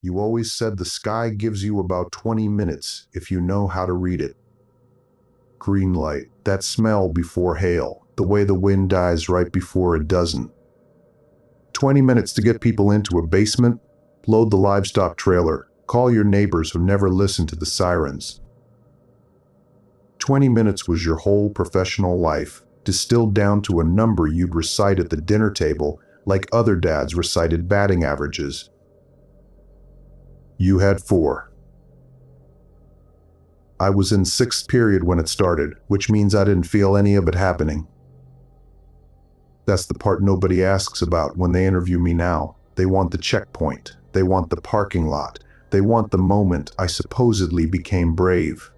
You always said the sky gives you about 20 minutes if you know how to read it. Green light, that smell before hail, the way the wind dies right before it doesn't. 20 minutes to get people into a basement, load the livestock trailer, call your neighbors who never listen to the sirens. 20 minutes was your whole professional life, distilled down to a number you'd recite at the dinner table like other dads recited batting averages. You had 4. I was in 6th period when it started, which means I didn't feel any of it happening. That's the part nobody asks about when they interview me now. They want the checkpoint. They want the parking lot. They want the moment I supposedly became brave.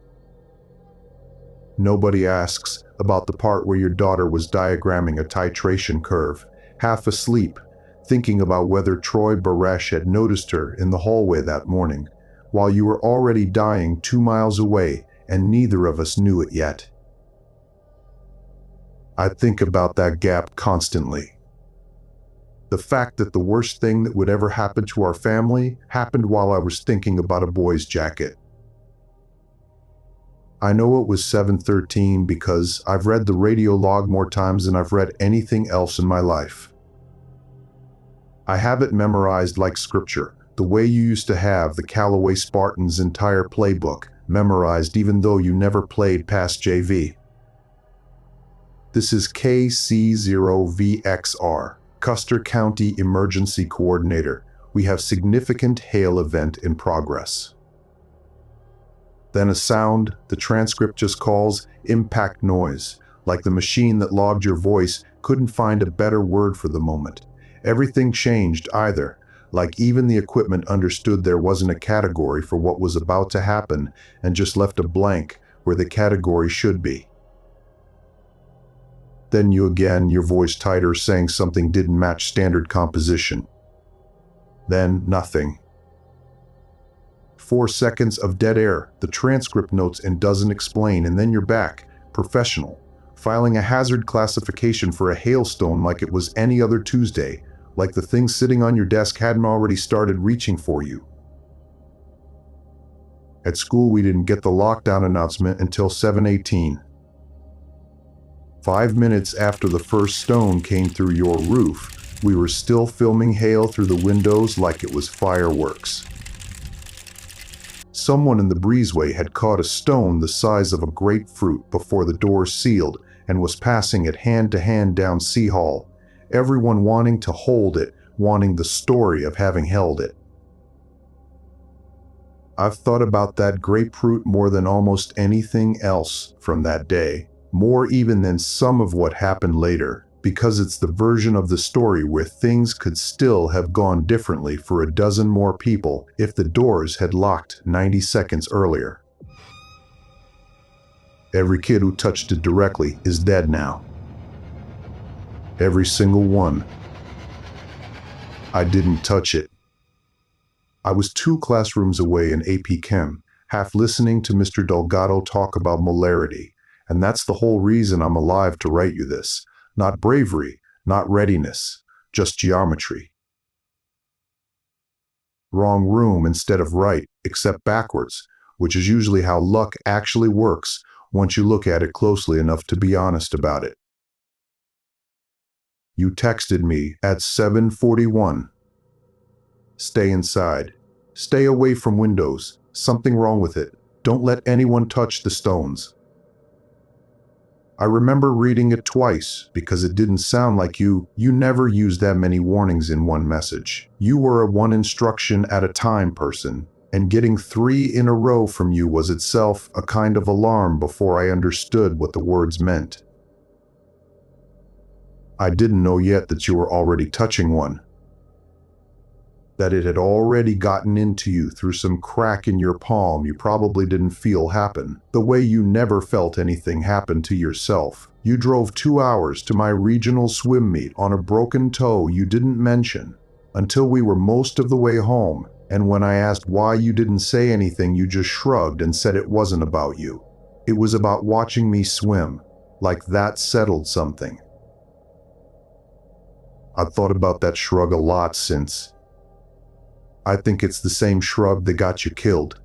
Nobody asks about the part where your daughter was diagramming a titration curve, half asleep, thinking about whether Troy Baresh had noticed her in the hallway that morning, while you were already dying 2 miles away and neither of us knew it yet. I think about that gap constantly. The fact that the worst thing that would ever happen to our family happened while I was thinking about a boy's jacket. I know it was 7:13 because I've read the radio log more times than I've read anything else in my life. I have it memorized like scripture, the way you used to have the Callaway Spartans' entire playbook memorized even though you never played past JV. This is KC0VXR, Custer County Emergency Coordinator. We have significant hail event in progress. Then a sound the transcript just calls impact noise, like the machine that logged your voice couldn't find a better word for the moment. Everything changed either, like even the equipment understood there wasn't a category for what was about to happen and just left a blank where the category should be. Then you again, your voice tighter, saying something didn't match standard composition. Then nothing. 4 seconds of dead air, the transcript notes and doesn't explain, and then you're back, professional, filing a hazard classification for a hailstone like it was any other Tuesday, like the thing sitting on your desk hadn't already started reaching for you. At school, we didn't get the lockdown announcement until 7:18. 5 minutes after the first stone came through your roof, we were still filming hail through the windows like it was fireworks. Someone in the breezeway had caught a stone the size of a grapefruit before the doors sealed and was passing it hand to hand down C Hall, everyone wanting to hold it, wanting the story of having held it. I've thought about that grapefruit more than almost anything else from that day, more even than some of what happened later, because it's the version of the story where things could still have gone differently for a dozen more people if the doors had locked 90 seconds earlier. Every kid who touched it directly is dead now. Every single one. I didn't touch it. I was 2 classrooms away in AP Chem, half listening to Mr. Delgado talk about molarity, and that's the whole reason I'm alive to write you this. Not bravery, not readiness, just geometry. Wrong room instead of right, except backwards, which is usually how luck actually works once you look at it closely enough to be honest about it. You texted me at 7:41. Stay inside. Stay away from windows. Something wrong with it. Don't let anyone touch the stones. I remember reading it twice because it didn't sound like you never used that many warnings in one message. You were a 1 instruction at a time person, and getting 3 in a row from you was itself a kind of alarm before I understood what the words meant. I didn't know yet that you were already touching one. That it had already gotten into you through some crack in your palm you probably didn't feel happen, the way you never felt anything happen to yourself. You drove 2 hours to my regional swim meet on a broken toe you didn't mention, until we were most of the way home, and when I asked why you didn't say anything, you just shrugged and said it wasn't about you. It was about watching me swim, like that settled something. I've thought about that shrug a lot since. I think it's the same shrug that got you killed.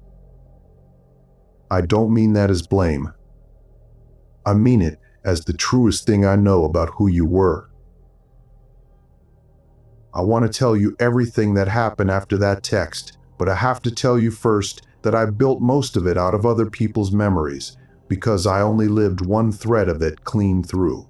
I don't mean that as blame. I mean it as the truest thing I know about who you were. I want to tell you everything that happened after that text, but I have to tell you first that I built most of it out of other people's memories, because I only lived one thread of it clean through.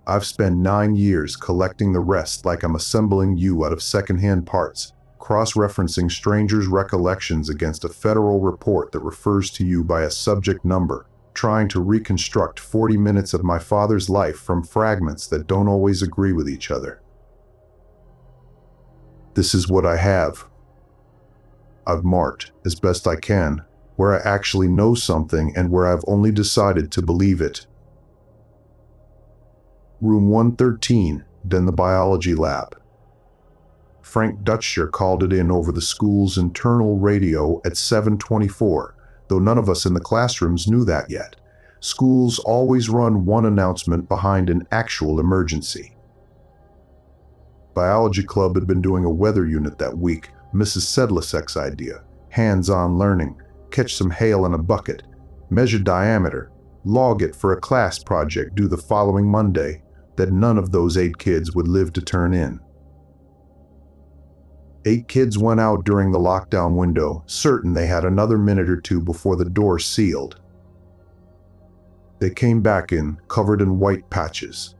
I've spent 9 years collecting the rest like I'm assembling you out of secondhand parts, cross-referencing strangers' recollections against a federal report that refers to you by a subject number, trying to reconstruct 40 minutes of my father's life from fragments that don't always agree with each other. This is what I have. I've marked, as best I can, where I actually know something and where I've only decided to believe it. Room 113, then the biology lab. Frank Dutcher called it in over the school's internal radio at 7:24, though none of us in the classrooms knew that yet. Schools always run one announcement behind an actual emergency. Biology club had been doing a weather unit that week, Mrs. Sedlicek's idea. Hands-on learning, catch some hail in a bucket, measure diameter, log it for a class project due the following Monday that none of those 8 kids would live to turn in. 8 kids went out during the lockdown window, certain they had another minute or two before the door sealed. They came back in, covered in white patches.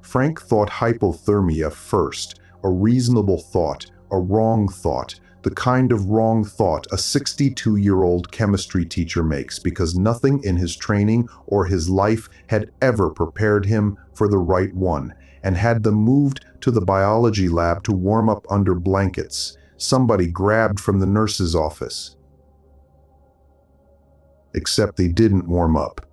Frank thought hypothermia first, a reasonable thought, a wrong thought, the kind of wrong thought a 62-year-old chemistry teacher makes because nothing in his training or his life had ever prepared him for the right one, and had them moved to the biology lab to warm up under blankets, somebody grabbed from the nurse's office. Except they didn't warm up.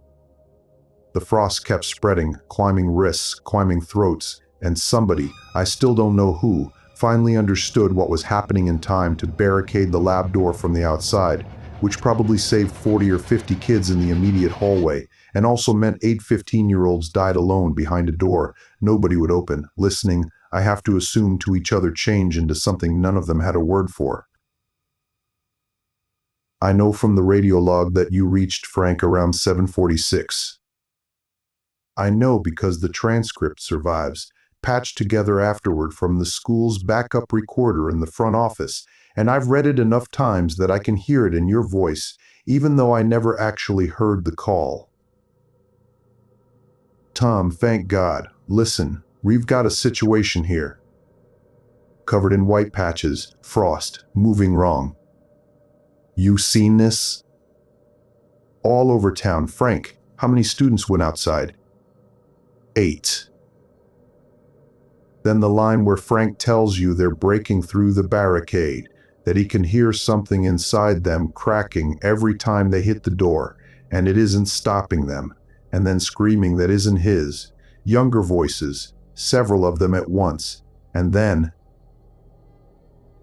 The frost kept spreading, climbing wrists, climbing throats, and somebody, I still don't know who, finally understood what was happening in time to barricade the lab door from the outside, which probably saved 40 or 50 kids in the immediate hallway, and also meant 8 15-year-olds died alone behind a door nobody would open, listening, I have to assume, to each other change into something none of them had a word for. I know from the radio log that you reached Frank around 7:46. I know because the transcript survives, patched together afterward from the school's backup recorder in the front office, and I've read it enough times that I can hear it in your voice, even though I never actually heard the call. Tom, thank God. Listen, we've got a situation here. Covered in white patches, frost, moving wrong. You seen this? All over town. Frank, how many students went outside? 8. Then the line where Frank tells you they're breaking through the barricade, that he can hear something inside them cracking every time they hit the door, and it isn't stopping them, and then screaming that isn't his, younger voices, several of them at once, and then,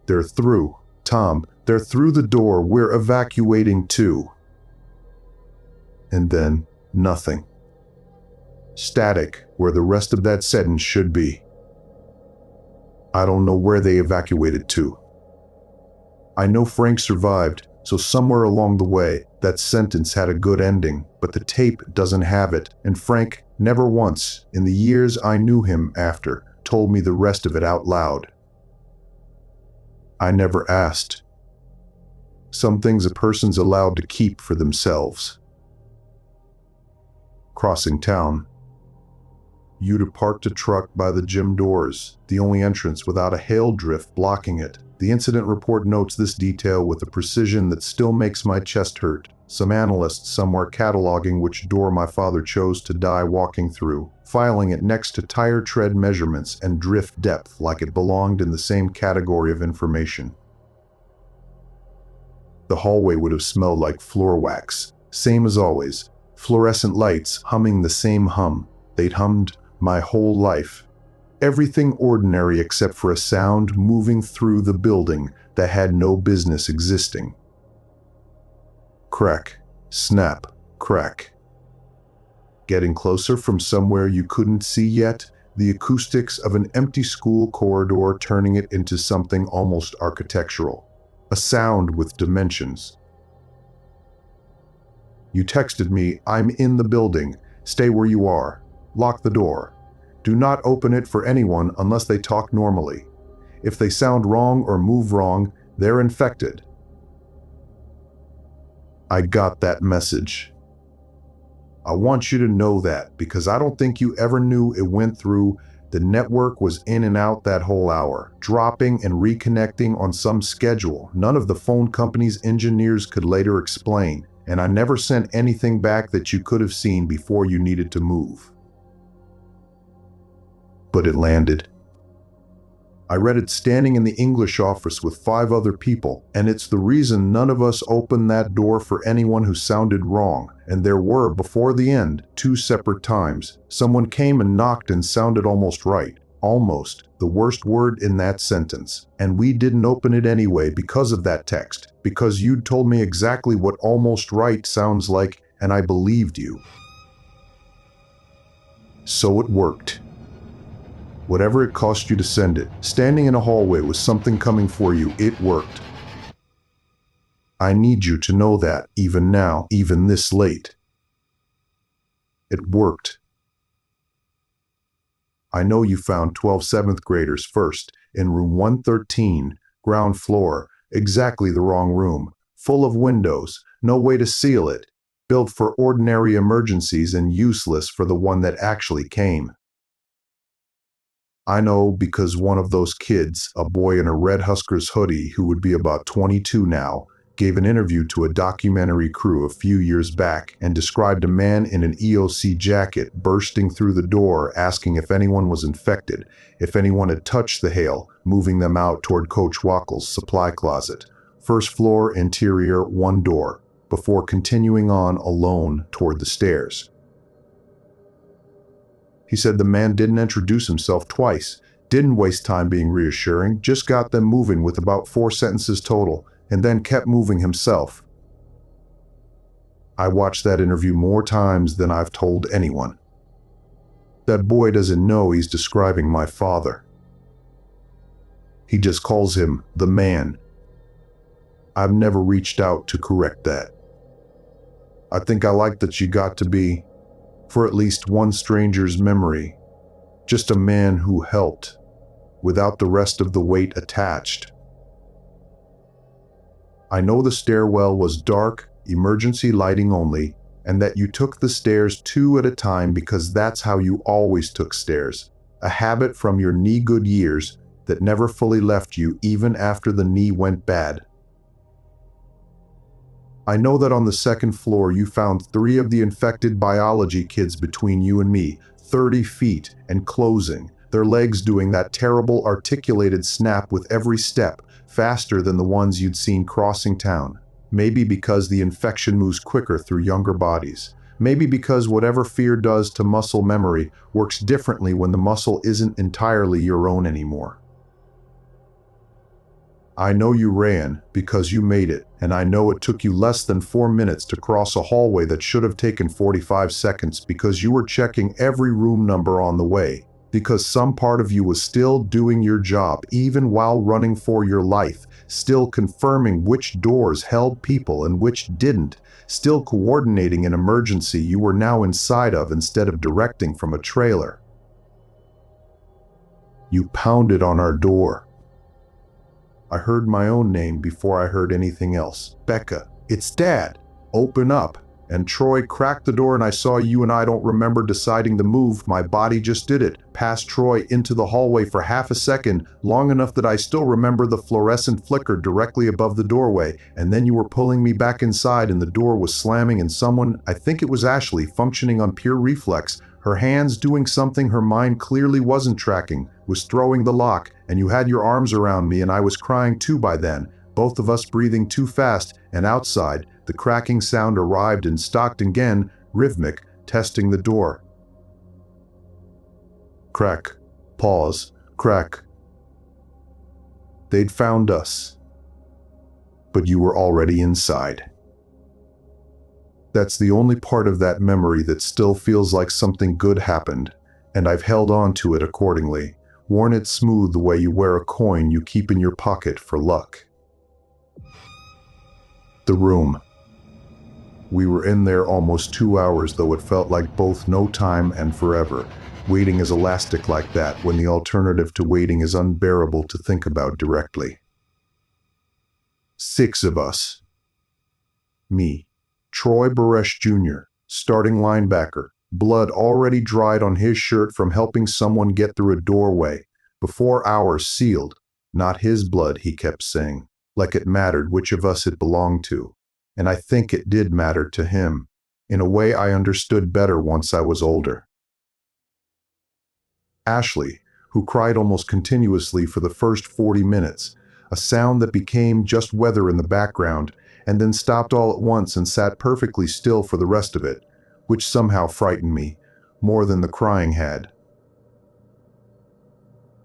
they're through, Tom, they're through the door, we're evacuating too. And then, nothing. Static where the rest of that sentence should be. I don't know where they evacuated to. I know Frank survived, so somewhere along the way, that sentence had a good ending, but the tape doesn't have it, and Frank never once, in the years I knew him after, told me the rest of it out loud. I never asked. Some things a person's allowed to keep for themselves. Crossing town. You'd have parked a truck by the gym doors, the only entrance without a hail drift blocking it. The incident report notes this detail with a precision that still makes my chest hurt. Some analyst somewhere cataloging which door my father chose to die walking through, filing it next to tire tread measurements and drift depth like it belonged in the same category of information. The hallway would have smelled like floor wax, same as always, fluorescent lights humming the same hum they'd hummed my whole life. Everything ordinary except for a sound moving through the building that had no business existing. Crack, snap, crack. Getting closer from somewhere you couldn't see yet, The acoustics of an empty school corridor turning it into something almost architectural. A sound with dimensions. You texted me, "I'm in the building. Stay where you are. Lock the door. Do not open it for anyone unless they talk normally. If they sound wrong or move wrong, they're infected." I got that message. I want you to know that because I don't think you ever knew it went through. The network was in and out that whole hour, dropping and reconnecting on some schedule none of the phone company's engineers could later explain, and I never sent anything back that you could have seen before you needed to move. But it landed. I read it standing in the English office with 5 other people, and it's the reason none of us opened that door for anyone who sounded wrong. And there were, before the end, 2 separate times. Someone came and knocked and sounded almost right. Almost, the worst word in that sentence. And we didn't open it anyway because of that text. Because you'd told me exactly what almost right sounds like, and I believed you. So it worked. Whatever it cost you to send it, standing in a hallway with something coming for you, it worked. I need you to know that, even now, even this late. It worked. I know you found 12 7th graders first, in room 113, ground floor, exactly the wrong room, full of windows, no way to seal it, built for ordinary emergencies and useless for the one that actually came. I know because one of those kids, a boy in a red Huskers hoodie who would be about 22 now, gave an interview to a documentary crew a few years back and described a man in an EOC jacket bursting through the door asking if anyone was infected, if anyone had touched the hail, moving them out toward Coach Wackel's supply closet. First floor, interior, 1 door, before continuing on alone toward the stairs. He said the man didn't introduce himself twice, didn't waste time being reassuring, just got them moving with about 4 sentences total, and then kept moving himself. I watched that interview more times than I've told anyone. That boy doesn't know he's describing my father. He just calls him the man. I've never reached out to correct that. I think I like that you got to be, for at least one stranger's memory, just a man who helped, without the rest of the weight attached. I know the stairwell was dark, emergency lighting only, and that you took the stairs 2 at a time because that's how you always took stairs, a habit from your knee-good years that never fully left you even after the knee went bad. I know that on the 2nd floor you found 3 of the infected biology kids between you and me, 30 feet and closing, their legs doing that terrible articulated snap with every step, faster than the ones you'd seen crossing town. Maybe because the infection moves quicker through younger bodies. Maybe because whatever fear does to muscle memory works differently when the muscle isn't entirely your own anymore. I know you ran because you made it, and I know it took you less than 4 minutes to cross a hallway that should have taken 45 seconds because you were checking every room number on the way, because some part of you was still doing your job even while running for your life, still confirming which doors held people and which didn't, still coordinating an emergency you were now inside of instead of directing from a trailer. You pounded on our door. I heard my own name before I heard anything else. Becca, it's Dad. Open up. And Troy cracked the door and I saw you and I don't remember deciding to move. My body just did it. Past Troy into the hallway for half a second, long enough that I still remember the fluorescent flicker directly above the doorway. And then you were pulling me back inside and the door was slamming and someone, I think it was Ashley, functioning on pure reflex, her hands doing something her mind clearly wasn't tracking, was throwing the lock, and you had your arms around me and I was crying too by then, both of us breathing too fast, and outside, the cracking sound arrived and stopped again, rhythmic, testing the door. Crack. Pause. Crack. They'd found us. But you were already inside. That's the only part of that memory that still feels like something good happened. and I've held on to it accordingly, worn it smooth the way you wear a coin you keep in your pocket for luck. The room. We were in there almost 2 hours, though it felt like both no time and forever. Waiting is elastic like that when the alternative to waiting is unbearable to think about directly. 6 of us. Me, Troy Baresh Jr., starting linebacker, blood already dried on his shirt from helping someone get through a doorway, before ours sealed. Not his blood, he kept saying, like it mattered which of us it belonged to. And I think it did matter to him, in a way I understood better once I was older. Ashley, who cried almost continuously for the first 40 minutes, a sound that became just weather in the background, and then stopped all at once and sat perfectly still for the rest of it, which somehow frightened me, more than the crying had.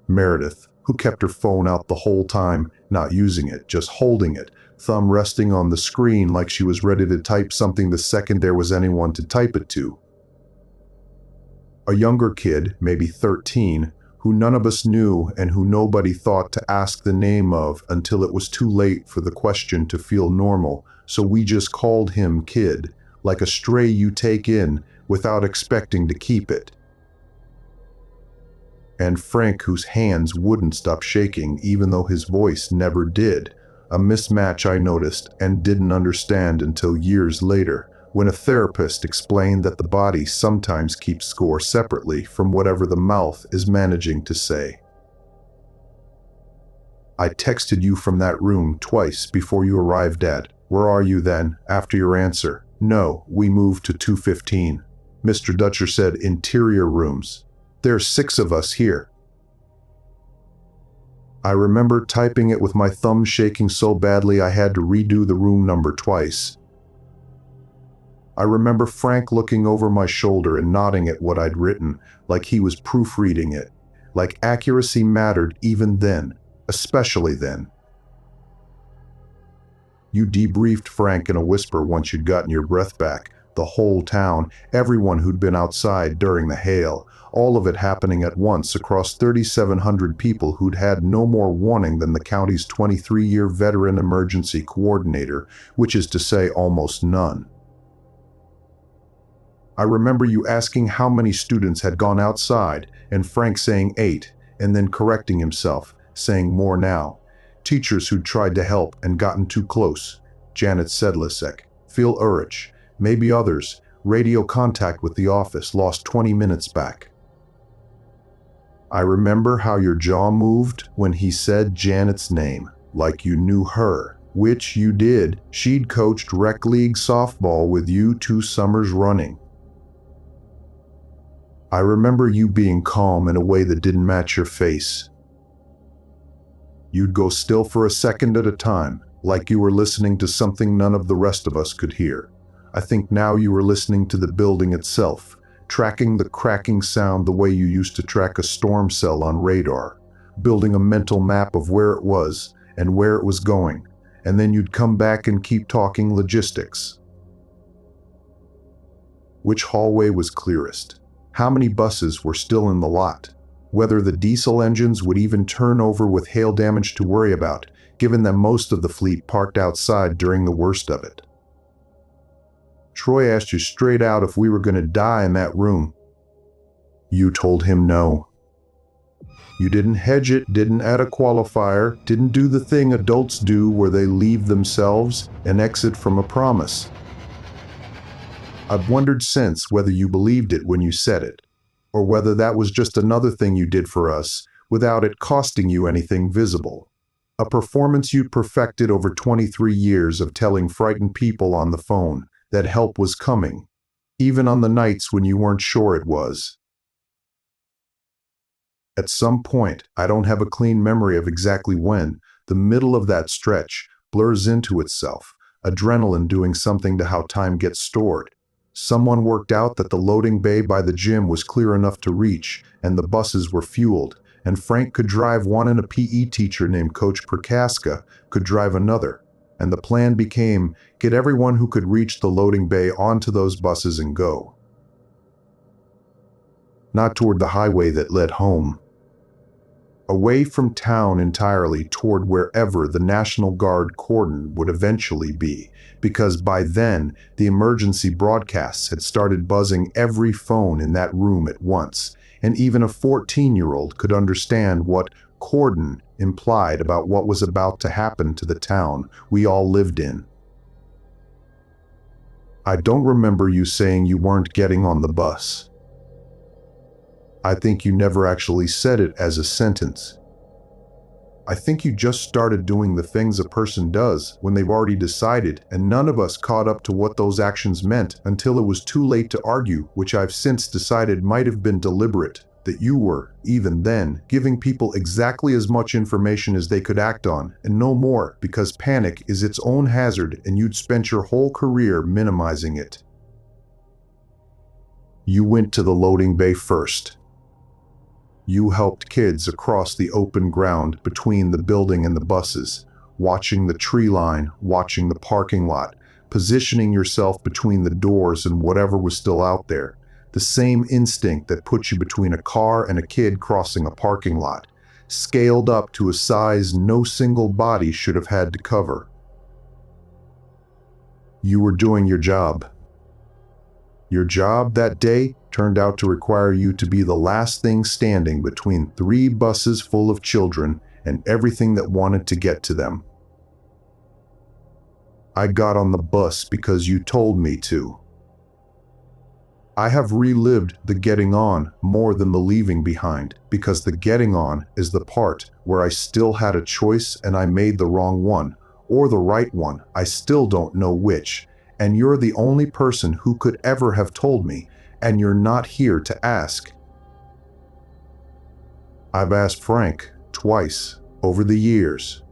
Meredith, who kept her phone out the whole time, not using it, just holding it, thumb resting on the screen like she was ready to type something the second there was anyone to type it to. A younger kid, maybe 13, who none of us knew and who nobody thought to ask the name of until it was too late for the question to feel normal, so we just called him Kid, like a stray you take in without expecting to keep it. And Frank, whose hands wouldn't stop shaking even though his voice never did, a mismatch I noticed and didn't understand until years later, when a therapist explained that the body sometimes keeps score separately from whatever the mouth is managing to say. I texted you from that room twice before you arrived, Dad. Where are you then, after your answer? No, we moved to 215. Mr. Dutcher said interior rooms. There's 6 of us here. I remember typing it with my thumb shaking so badly I had to redo the room number twice. I remember Frank looking over my shoulder and nodding at what I'd written, like he was proofreading it, like accuracy mattered even then, especially then. You debriefed Frank in a whisper once you'd gotten your breath back. The whole town, everyone who'd been outside during the hail, all of it happening at once across 3,700 people who'd had no more warning than the county's 23-year veteran emergency coordinator, which is to say almost none. I remember you asking how many students had gone outside, and Frank saying 8, and then correcting himself, saying more now. Teachers who'd tried to help and gotten too close. Janet Sedlicek, Phil Urich, maybe others. Radio contact with the office lost 20 minutes back. I remember how your jaw moved when he said Janet's name, like you knew her, which you did. She'd coached rec league softball with you 2 summers running. I remember you being calm in a way that didn't match your face. You'd go still for a second at a time, like you were listening to something none of the rest of us could hear. I think now you were listening to the building itself, tracking the cracking sound the way you used to track a storm cell on radar, building a mental map of where it was and where it was going, and then you'd come back and keep talking logistics. Which hallway was clearest? How many buses were still in the lot? Whether the diesel engines would even turn over with hail damage to worry about, given that most of the fleet parked outside during the worst of it. Troy asked you straight out if we were going to die in that room. You told him no. You didn't hedge it, didn't add a qualifier, didn't do the thing adults do where they leave themselves and exit from a promise. I've wondered since whether you believed it when you said it, or whether that was just another thing you did for us without it costing you anything visible. A performance you'd perfected over 23 years of telling frightened people on the phone that help was coming, even on the nights when you weren't sure it was. At some point, I don't have a clean memory of exactly when, the middle of that stretch blurs into itself, adrenaline doing something to how time gets stored. Someone worked out that the loading bay by the gym was clear enough to reach, and the buses were fueled, and Frank could drive one and a PE teacher named Coach Prokaska could drive another. And the plan became, get everyone who could reach the loading bay onto those buses and go. not toward the highway that led home. Away from town entirely toward wherever the National Guard cordon would eventually be, because by then the emergency broadcasts had started buzzing every phone in that room at once, and even a 14-year-old could understand what cordon implied about what was about to happen to the town we all lived in. I don't remember you saying you weren't getting on the bus. I think you never actually said it as a sentence. I think you just started doing the things a person does when they've already decided, and none of us caught up to what those actions meant until it was too late to argue, which I've since decided might have been deliberate, that you were, even then, giving people exactly as much information as they could act on, and no more, because panic is its own hazard and you'd spent your whole career minimizing it. You went to the loading bay first. You helped kids across the open ground between the building and the buses, watching the tree line, watching the parking lot, positioning yourself between the doors and whatever was still out there. The same instinct that put you between a car and a kid crossing a parking lot, scaled up to a size no single body should have had to cover. You were doing your job. Your job that day turned out to require you to be the last thing standing between 3 buses full of children and everything that wanted to get to them. I got on the bus because you told me to. I have relived the getting on more than the leaving behind, because the getting on is the part where I still had a choice and I made the wrong one, or the right one, I still don't know which. And you're the only person who could ever have told me, and you're not here to ask. I've asked Frank twice over the years.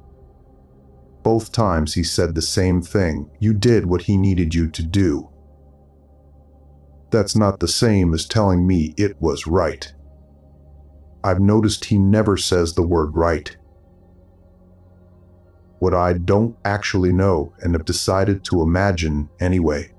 Both times he said the same thing. You did what he needed you to do. That's not the same as telling me it was right. I've noticed he never says the word right. What I don't actually know and have decided to imagine anyway.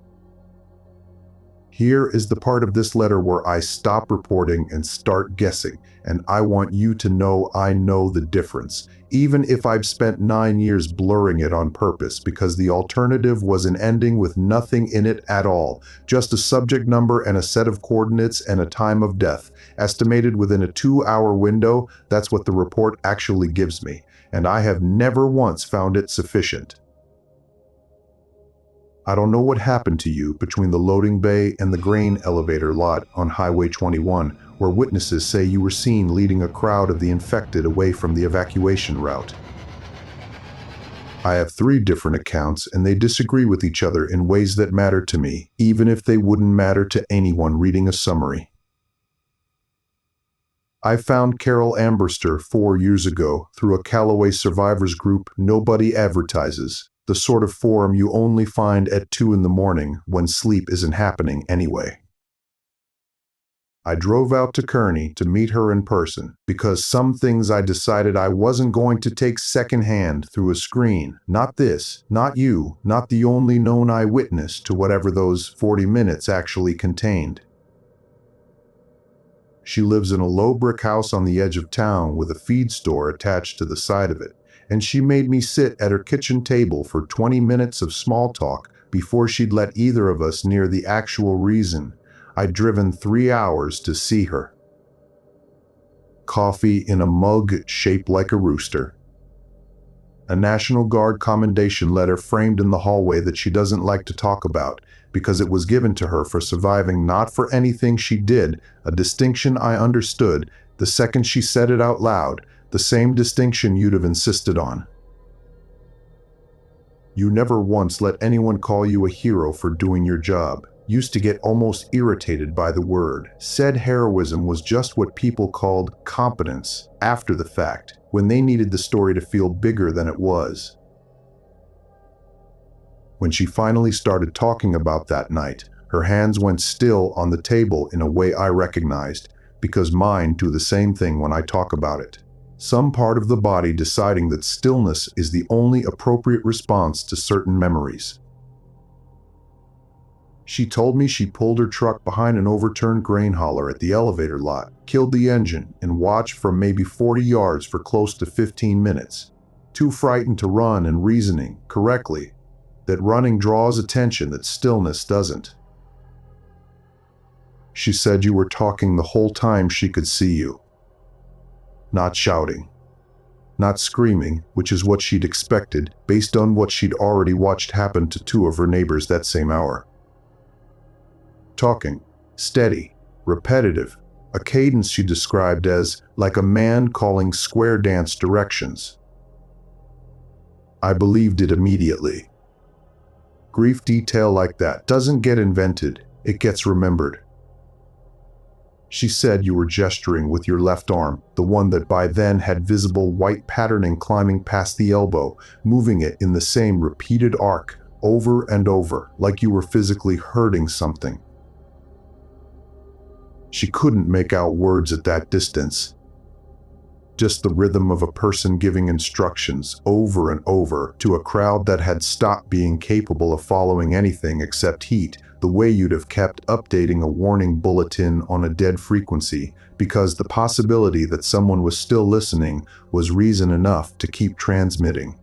Here is the part of this letter where I stop reporting and start guessing, and I want you to know I know the difference, even if I've spent 9 years blurring it on purpose, because the alternative was an ending with nothing in it at all, just a subject number and a set of coordinates and a time of death, estimated within a 2-hour window. That's what the report actually gives me, and I have never once found it sufficient. I don't know what happened to you between the loading bay and the grain elevator lot on Highway 21, where witnesses say you were seen leading a crowd of the infected away from the evacuation route. I have 3 different accounts, and they disagree with each other in ways that matter to me, even if they wouldn't matter to anyone reading a summary. I found Carol Amberster 4 years ago through a Callaway survivors group nobody advertises, the sort of forum you only find at 2 in the morning when sleep isn't happening anyway. I drove out to Kearney to meet her in person because some things I decided I wasn't going to take secondhand through a screen. Not this, not you, not the only known eyewitness to whatever those 40 minutes actually contained. She lives in a low brick house on the edge of town with a feed store attached to the side of it, and she made me sit at her kitchen table for 20 minutes of small talk before she'd let either of us near the actual reason I'd driven 3 hours to see her. Coffee in a mug shaped like a rooster. A National Guard commendation letter framed in the hallway that she doesn't like to talk about because it was given to her for surviving, not for anything she did, a distinction I understood the second she said it out loud, the same distinction you'd have insisted on. You never once let anyone call you a hero for doing your job. Used to get almost irritated by the word. Said heroism was just what people called competence after the fact, when they needed the story to feel bigger than it was. When she finally started talking about that night, her hands went still on the table in a way I recognized, because mine do the same thing when I talk about it. Some part of the body deciding that stillness is the only appropriate response to certain memories. She told me she pulled her truck behind an overturned grain hauler at the elevator lot, killed the engine, and watched from maybe 40 yards for close to 15 minutes. Too frightened to run and reasoning, correctly, that running draws attention that stillness doesn't. She said you were talking the whole time she could see you. Not shouting. Not screaming, which is what she'd expected based on what she'd already watched happen to two of her neighbors that same hour. Talking, steady, repetitive, a cadence she described as like a man calling square dance directions. I believed it immediately. Grief detail like that doesn't get invented, it gets remembered. She said you were gesturing with your left arm, the one that by then had visible white patterning climbing past the elbow, moving it in the same repeated arc, over and over, like you were physically hurting something. She couldn't make out words at that distance. Just the rhythm of a person giving instructions over and over to a crowd that had stopped being capable of following anything except heat, the way you'd have kept updating a warning bulletin on a dead frequency, because the possibility that someone was still listening was reason enough to keep transmitting.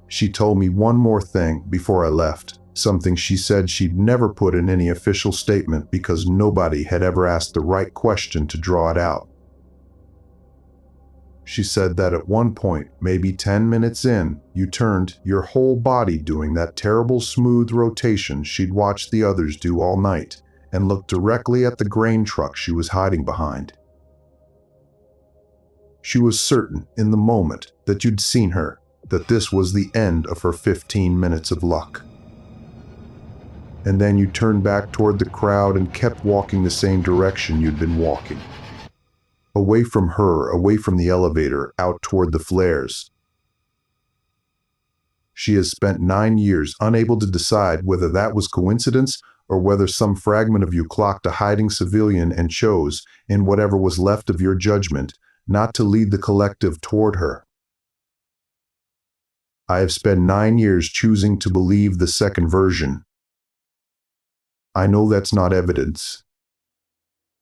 She told me one more thing before I left, something she said she'd never put in any official statement because nobody had ever asked the right question to draw it out. She said that at one point, maybe 10 minutes in, you turned your whole body doing that terrible smooth rotation she'd watched the others do all night and looked directly at the grain truck she was hiding behind. She was certain in the moment that you'd seen her, that this was the end of her 15 minutes of luck. And then you turned back toward the crowd and kept walking the same direction you'd been walking. Away from her, away from the elevator, out toward the flares. She has spent 9 years unable to decide whether that was coincidence or whether some fragment of you clocked a hiding civilian and chose, in whatever was left of your judgment, not to lead the collective toward her. I have spent 9 years choosing to believe the second version. I know that's not evidence.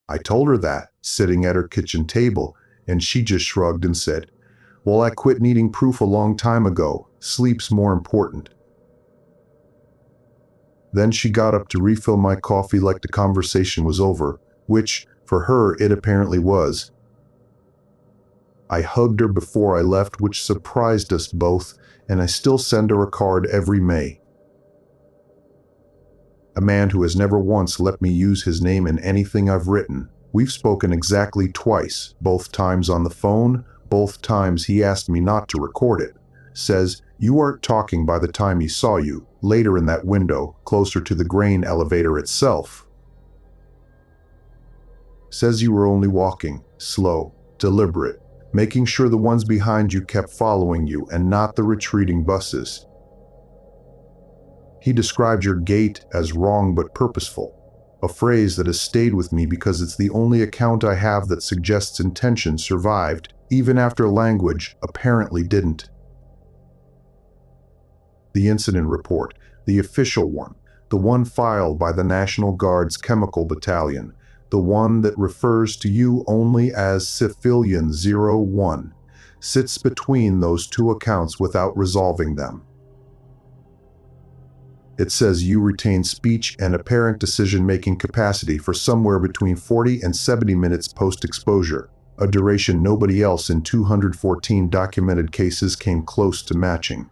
I told her that, sitting at her kitchen table, and she just shrugged and said, "Well, I quit needing proof a long time ago. Sleep's more important." Then she got up to refill my coffee like the conversation was over, which, for her, it apparently was. I hugged her before I left, which surprised us both, and I still send her a card every May. A man who has never once let me use his name in anything I've written. We've spoken exactly twice, both times on the phone, both times he asked me not to record it. Says, you weren't talking by the time he saw you, later in that window, closer to the grain elevator itself. Says you were only walking, slow, deliberate, making sure the ones behind you kept following you and not the retreating buses. He described your gait as wrong but purposeful, a phrase that has stayed with me because it's the only account I have that suggests intention survived, even after language apparently didn't. The incident report, the official one, the one filed by the National Guard's Chemical Battalion, the one that refers to you only as Civilian 01, sits between those two accounts without resolving them. It says you retain speech and apparent decision-making capacity for somewhere between 40 and 70 minutes post-exposure, a duration nobody else in 214 documented cases came close to matching.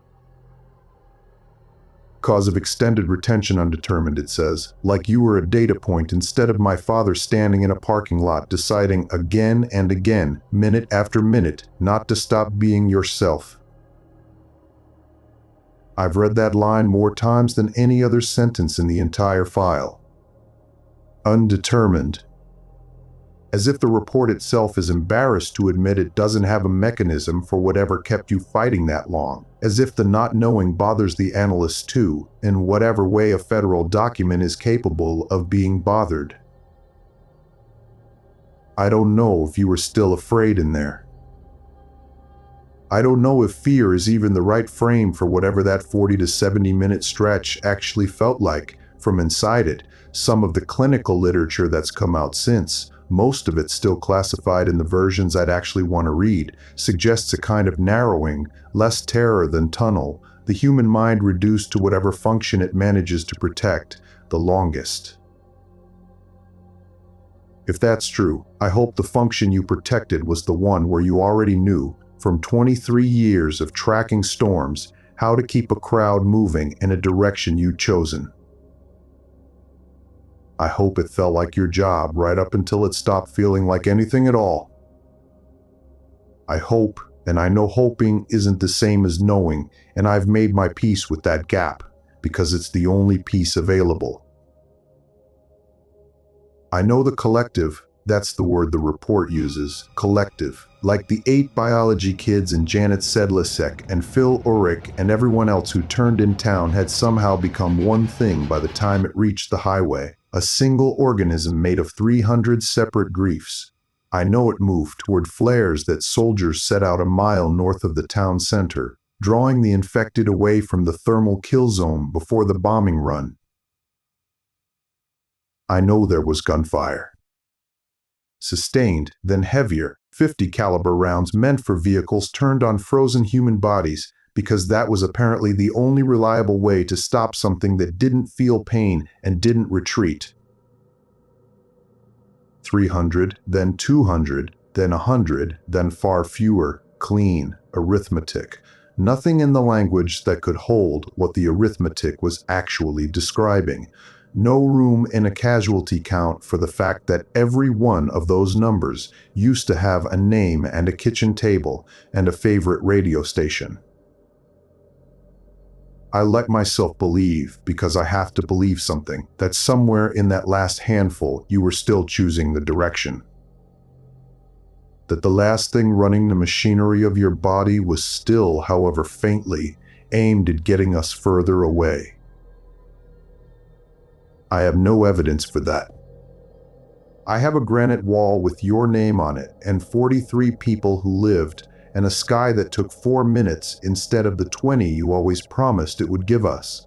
Cause of extended retention undetermined, it says, like you were a data point instead of my father standing in a parking lot deciding again and again, minute after minute, not to stop being yourself. I've read that line more times than any other sentence in the entire file. Undetermined. As if the report itself is embarrassed to admit it doesn't have a mechanism for whatever kept you fighting that long. As if the not knowing bothers the analysts too, in whatever way a federal document is capable of being bothered. I don't know if you were still afraid in there. I don't know if fear is even the right frame for whatever that 40 to 70-minute stretch actually felt like from inside it. Some of the clinical literature that's come out since, most of it still classified in the versions I'd actually want to read, suggests a kind of narrowing, less terror than tunnel, the human mind reduced to whatever function it manages to protect the longest. If that's true, I hope the function you protected was the one where you already knew, from 23 years of tracking storms, how to keep a crowd moving in a direction you'd chosen. I hope it felt like your job right up until it stopped feeling like anything at all. I hope, and I know hoping isn't the same as knowing, and I've made my peace with that gap, because it's the only peace available. I know the collective, that's the word the report uses, collective, like the 8 biology kids and Janet Sedlicek and Phil Ulrich and everyone else who turned in town had somehow become one thing by the time it reached the highway, a single organism made of 300 separate griefs. I know it moved toward flares that soldiers set out a mile north of the town center, drawing the infected away from the thermal kill zone before the bombing run. I know there was gunfire. Sustained, then heavier, 50 caliber rounds meant for vehicles turned on frozen human bodies, because that was apparently the only reliable way to stop something that didn't feel pain and didn't retreat. 300, then 200, then 100, then far fewer, clean, arithmetic. Nothing in the language that could hold what the arithmetic was actually describing. No room in a casualty count for the fact that every one of those numbers used to have a name and a kitchen table and a favorite radio station. I let myself believe, because I have to believe something, that somewhere in that last handful you were still choosing the direction. That the last thing running the machinery of your body was still, however faintly, aimed at getting us further away. I have no evidence for that. I have a granite wall with your name on it and 43 people who lived, and a sky that took 4 minutes instead of the 20 you always promised it would give us.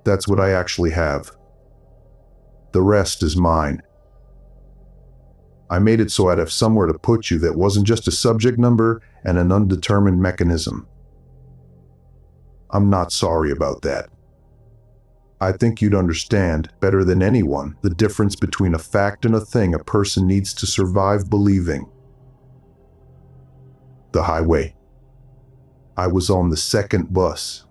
That's what I actually have. The rest is mine. I made it so I'd have somewhere to put you that wasn't just a subject number and an undetermined mechanism. I'm not sorry about that. I think you'd understand, better than anyone, the difference between a fact and a thing a person needs to survive believing. The highway. I was on the second bus.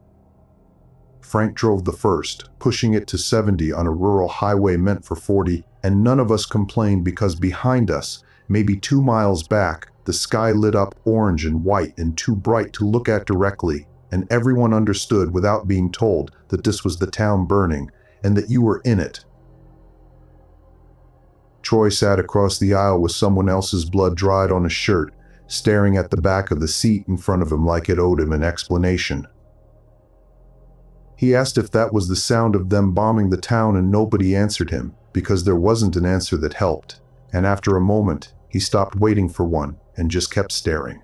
Frank drove the first, pushing it to 70 on a rural highway meant for 40, and none of us complained because behind us, maybe 2 miles back, the sky lit up orange and white and too bright to look at directly, and everyone understood without being told that this was the town burning and that you were in it. Troy sat across the aisle with someone else's blood dried on his shirt, staring at the back of the seat in front of him like it owed him an explanation. He asked if that was the sound of them bombing the town, and nobody answered him, because there wasn't an answer that helped, and after a moment, he stopped waiting for one and just kept staring.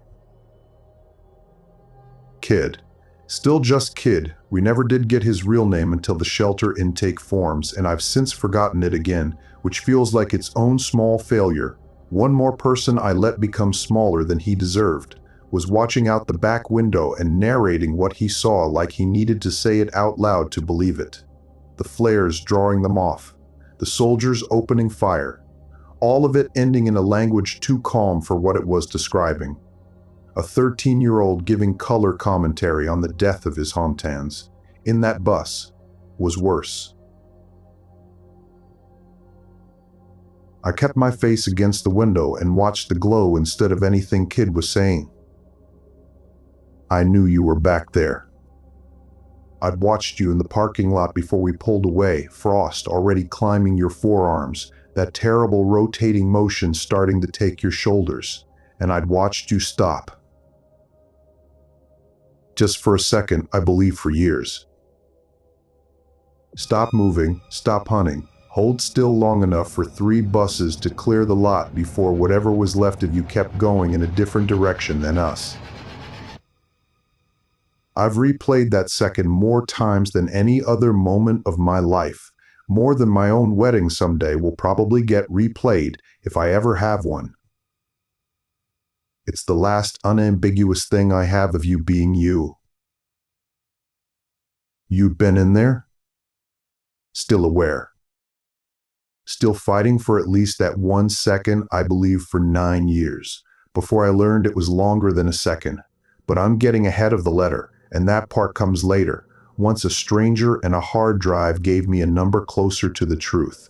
Kid. Still just Kid. We never did get his real name until the shelter intake forms, and I've since forgotten it again, which feels like its own small failure. One more person I let become smaller than he deserved was watching out the back window and narrating what he saw like he needed to say it out loud to believe it. The flares drawing them off. The soldiers opening fire. All of it ending in a language too calm for what it was describing. A 13-year-old giving color commentary on the death of his hometowns, in that bus, was worse. I kept my face against the window and watched the glow instead of anything Kid was saying. I knew you were back there. I'd watched you in the parking lot before we pulled away, frost already climbing your forearms, that terrible rotating motion starting to take your shoulders, and I'd watched you stop. Just for a second, I believe for years. Stop moving, stop hunting, Hold still long enough for 3 buses to clear the lot before whatever was left of you kept going in a different direction than us. I've replayed that second more times than any other moment of my life. More than my own wedding someday will probably get replayed if I ever have one. It's the last unambiguous thing I have of you being you. You'd been in there? Still aware. Still fighting for at least that 1 second, I believe for 9 years, before I learned it was longer than a second. But I'm getting ahead of the letter, and that part comes later, once a stranger and a hard drive gave me a number closer to the truth.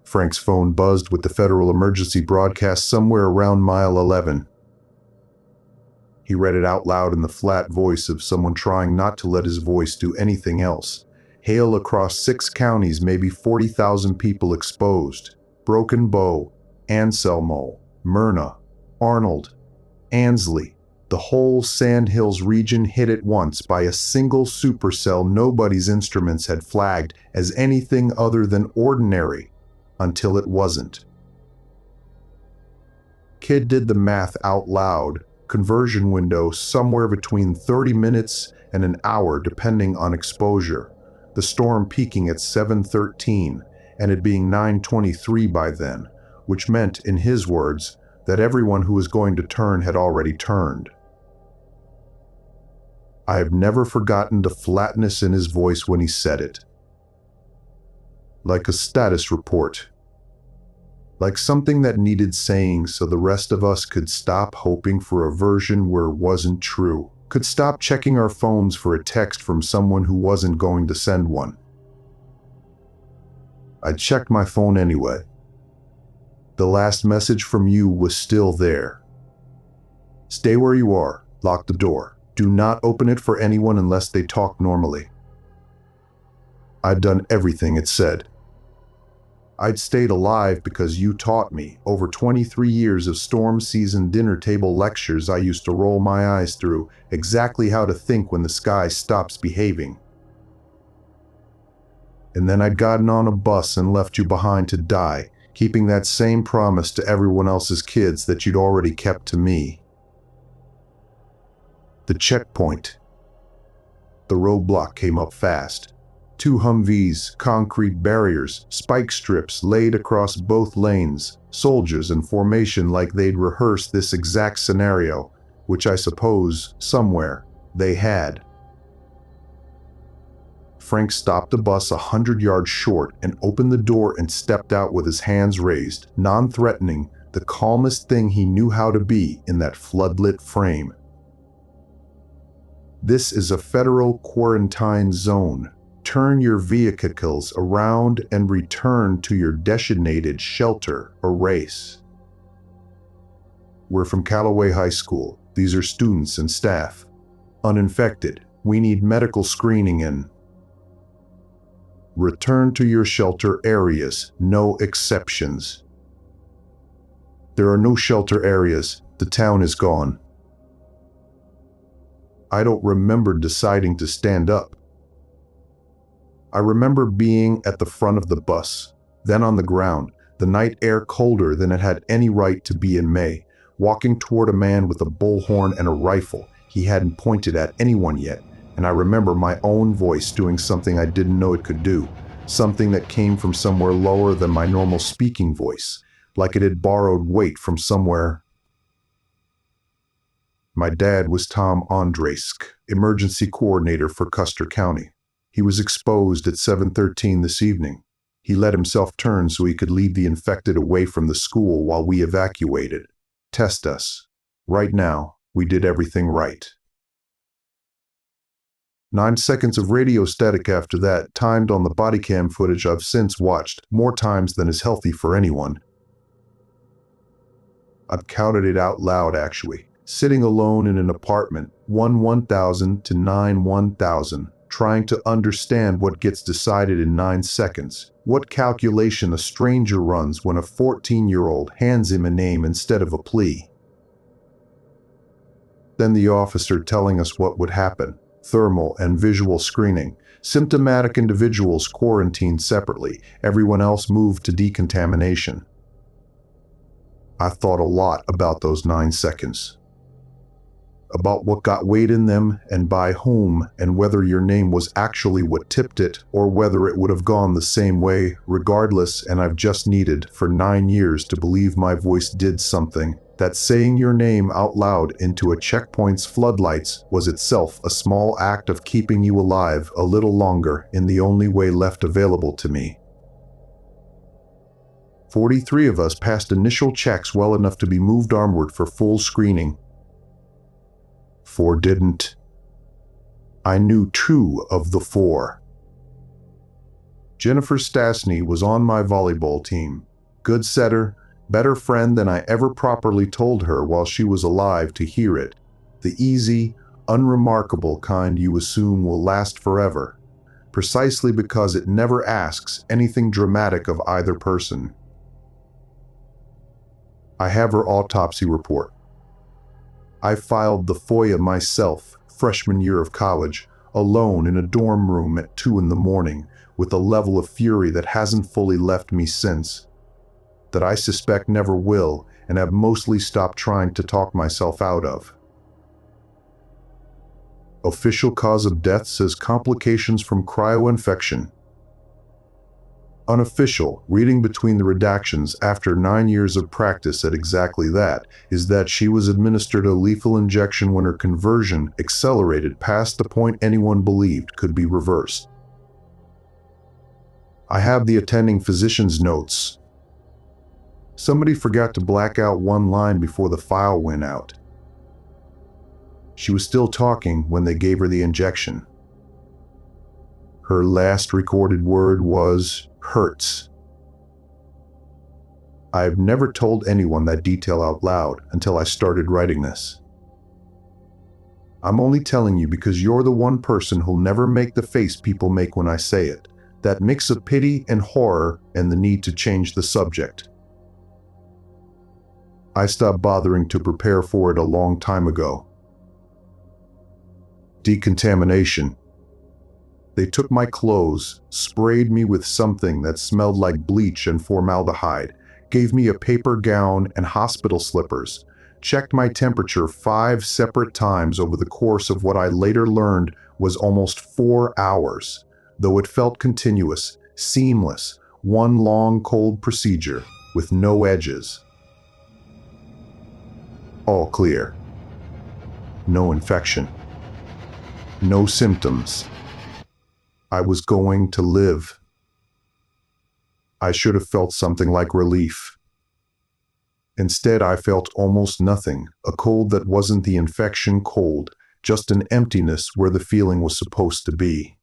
Frank's phone buzzed with the federal emergency broadcast somewhere around mile 11. He read it out loud in the flat voice of someone trying not to let his voice do anything else. Hail across 6 counties, maybe 40,000 people exposed. Broken Bow, Anselmo, Myrna, Arnold, Ansley. The whole Sandhills region hit at once by a single supercell nobody's instruments had flagged as anything other than ordinary, until it wasn't. Kid did the math out loud. Conversion window somewhere between 30 minutes and an hour depending on exposure. The storm peaking at 7:13 and it being 9:23 by then, which meant, in his words, that everyone who was going to turn had already turned. I have never forgotten the flatness in his voice when he said it. Like a status report. Like something that needed saying so the rest of us could stop hoping for a version where it wasn't true. Could stop checking our phones for a text from someone who wasn't going to send one. I checked my phone anyway. The last message from you was still there. Stay where you are. Lock the door. Do not open it for anyone unless they talk normally. I'd done everything it said. I'd stayed alive because you taught me, over 23 years of storm season dinner table lectures I used to roll my eyes through, exactly how to think when the sky stops behaving. And then I'd gotten on a bus and left you behind to die, keeping that same promise to everyone else's kids that you'd already kept to me. The checkpoint. The roadblock came up fast. 2 Humvees, concrete barriers, spike strips laid across both lanes, soldiers in formation like they'd rehearsed this exact scenario, which I suppose, somewhere, they had. Frank stopped the bus 100 yards short and opened the door and stepped out with his hands raised, non-threatening, the calmest thing he knew how to be in that floodlit frame. This is a federal quarantine zone. Turn your vehicles around and return to your designated shelter or race. We're from Callaway High School. These are students and staff. Uninfected. We need medical screening in. Return to your shelter areas. No exceptions. There are no shelter areas. The town is gone. I don't remember deciding to stand up. I remember being at the front of the bus, then on the ground, the night air colder than it had any right to be in May, walking toward a man with a bullhorn and a rifle he hadn't pointed at anyone yet, and I remember my own voice doing something I didn't know it could do, something that came from somewhere lower than my normal speaking voice, like it had borrowed weight from somewhere. My dad was Tom Ondracek, emergency coordinator for Custer County. He was exposed at 7:13 this evening. He let himself turn so he could lead the infected away from the school while we evacuated. Test us. Right now, we did everything right. 9 seconds of radio static after that, timed on the body cam footage I've since watched, more times than is healthy for anyone. I've counted it out loud actually. Sitting alone in an apartment, 1,000 to 1,000. Trying to understand what gets decided in 9 seconds, what calculation a stranger runs when a 14-year-old hands him a name instead of a plea. Then the officer telling us what would happen, thermal and visual screening, Symptomatic individuals quarantined separately, everyone else moved to decontamination. I thought a lot about those 9 seconds. About what got weight in them and by whom, and whether your name was actually what tipped it or whether it would have gone the same way regardless. And I've just needed for 9 years to believe my voice did something, that saying your name out loud into a checkpoint's floodlights was itself a small act of keeping you alive a little longer in the only way left available to me. 43 of us passed initial checks well enough to be moved onward for full screening. 4 didn't. I knew 2 of the 4. Jennifer Stasny was on my volleyball team. Good setter, better friend than I ever properly told her while she was alive to hear it. The easy, unremarkable kind you assume will last forever, precisely because it never asks anything dramatic of either person. I have her autopsy report. I filed the FOIA myself, freshman year of college, alone in a dorm room at 2 in the morning, with a level of fury that hasn't fully left me since, that I suspect never will, and have mostly stopped trying to talk myself out of. Official cause of death says complications from cryoinfection. Unofficial, reading between the redactions after 9 years of practice at exactly that, is that she was administered a lethal injection when her conversion accelerated past the point anyone believed could be reversed. I have the attending physician's notes. Somebody forgot to black out one line before the file went out. She was still talking when they gave her the injection. Her last recorded word was, "hurts." I've never told anyone that detail out loud until I started writing this. I'm only telling you because you're the one person who'll never make the face people make when I say it, that mix of pity and horror and the need to change the subject. I stopped bothering to prepare for it a long time ago. Decontamination. They took my clothes, sprayed me with something that smelled like bleach and formaldehyde, gave me a paper gown and hospital slippers, checked my temperature 5 separate times over the course of what I later learned was almost 4 hours, though it felt continuous, seamless, one long cold procedure with no edges. All clear. No infection. No symptoms. I was going to live. I should have felt something like relief. Instead, I felt almost nothing, a cold that wasn't the infection cold, just an emptiness where the feeling was supposed to be.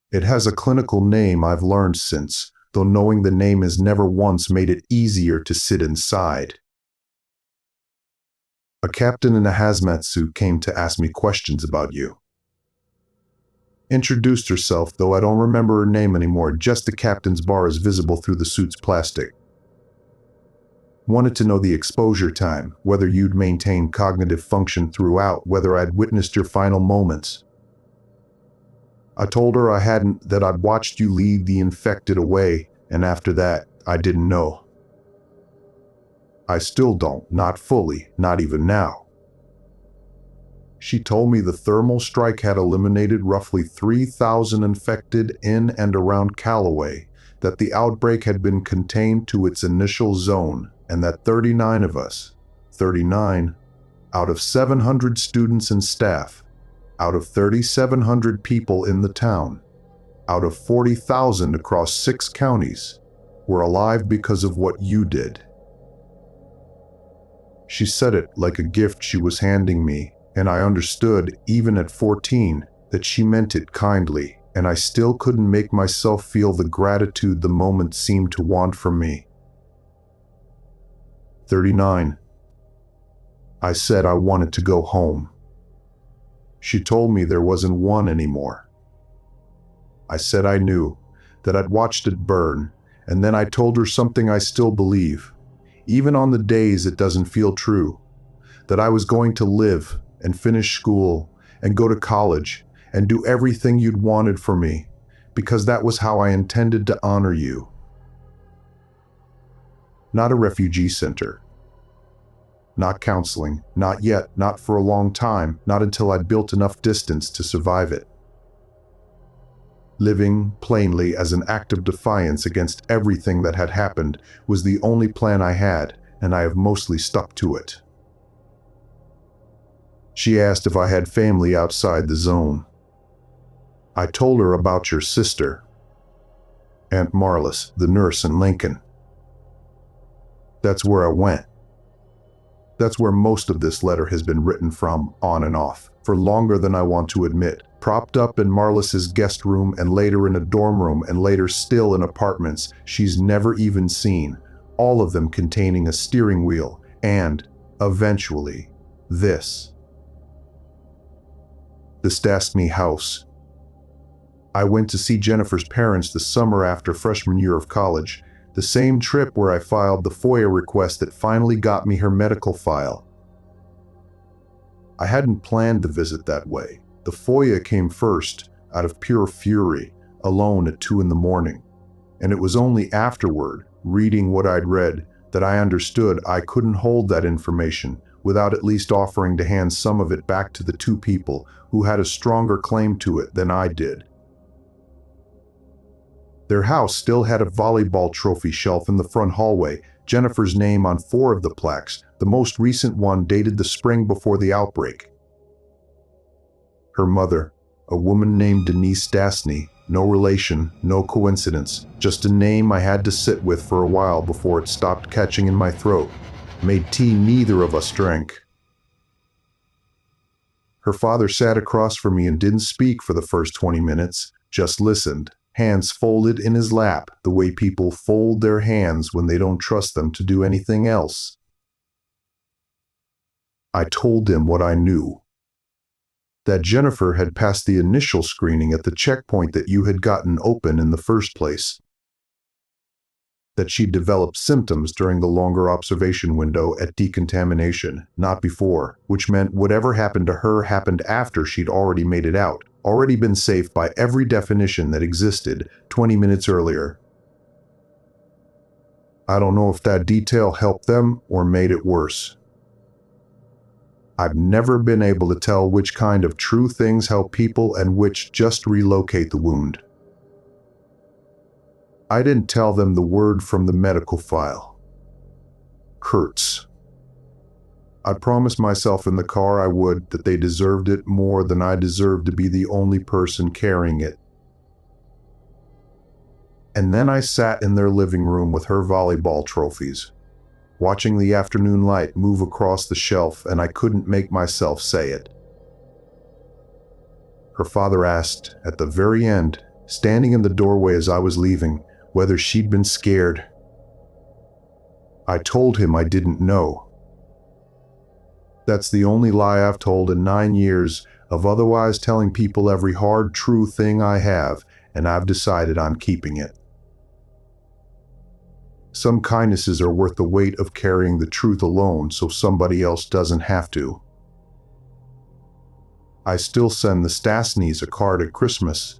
It has a clinical name I've learned since, though knowing the name has never once made it easier to sit inside. A captain in a hazmat suit came to ask me questions about you. Introduced herself, though I don't remember her name anymore, just the captain's bar is visible through the suit's plastic. Wanted to know the exposure time, whether you'd maintained cognitive function throughout, whether I'd witnessed your final moments. I told her I hadn't, that I'd watched you lead the infected away, and after that, I didn't know. I still don't, not fully, not even now. She told me the thermal strike had eliminated roughly 3,000 infected in and around Callaway, that the outbreak had been contained to its initial zone, and that 39 of us, 39, out of 700 students and staff, out of 3,700 people in the town, out of 40,000 across 6 counties, were alive because of what you did. She said it like a gift she was handing me, and I understood, even at 14, that she meant it kindly, and I still couldn't make myself feel the gratitude the moment seemed to want from me. 39. I said I wanted to go home. She told me there wasn't one anymore. I said I knew, that I'd watched it burn, and then I told her something I still believe, even on the days it doesn't feel true, that I was going to live and finish school and go to college and do everything you'd wanted for me, because that was how I intended to honor you. Not a refugee center. Not counseling, not yet, not for a long time, not until I'd built enough distance to survive it. Living, plainly, as an act of defiance against everything that had happened was the only plan I had, and I have mostly stuck to it. She asked if I had family outside the zone. I told her about your sister, Aunt Marlis, the nurse in Lincoln. That's where I went. That's where most of this letter has been written from, on and off, for longer than I want to admit. Propped up in Marlis's guest room and later in a dorm room and later still in apartments she's never even seen, all of them containing a steering wheel and, eventually, this. The Stastny house. I went to see Jennifer's parents the summer after freshman year of college, the same trip where I filed the FOIA request that finally got me her medical file. I hadn't planned the visit that way. The FOIA came first, out of pure fury, alone at 2 a.m, and it was only afterward, reading what I'd read, that I understood I couldn't hold that information without at least offering to hand some of it back to the 2 people who had a stronger claim to it than I did. Their house still had a volleyball trophy shelf in the front hallway, Jennifer's name on 4 of the plaques, the most recent one dated the spring before the outbreak. Her mother, a woman named Denise Stastny, no relation, no coincidence, just a name I had to sit with for a while before it stopped catching in my throat, made tea neither of us drank. Her father sat across from me and didn't speak for the first 20 minutes, just listened, hands folded in his lap the way people fold their hands when they don't trust them to do anything else. I told him what I knew. That Jennifer had passed the initial screening at the checkpoint that you had gotten open in the first place. That she'd developed symptoms during the longer observation window at decontamination, not before, which meant whatever happened to her happened after she'd already made it out, already been safe by every definition that existed 20 minutes earlier. I don't know if that detail helped them or made it worse. I've never been able to tell which kind of true things help people and which just relocate the wound. I didn't tell them the word from the medical file. Hurts. I promised myself in the car I would, that they deserved it more than I deserved to be the only person carrying it. And then I sat in their living room with her volleyball trophies, watching the afternoon light move across the shelf, and I couldn't make myself say it. Her father asked, at the very end, standing in the doorway as I was leaving, whether she'd been scared. I told him I didn't know. That's the only lie I've told in 9 years of otherwise telling people every hard, true thing I have, and I've decided I'm keeping it. Some kindnesses are worth the weight of carrying the truth alone so somebody else doesn't have to. I still send the Stastnys a card at Christmas.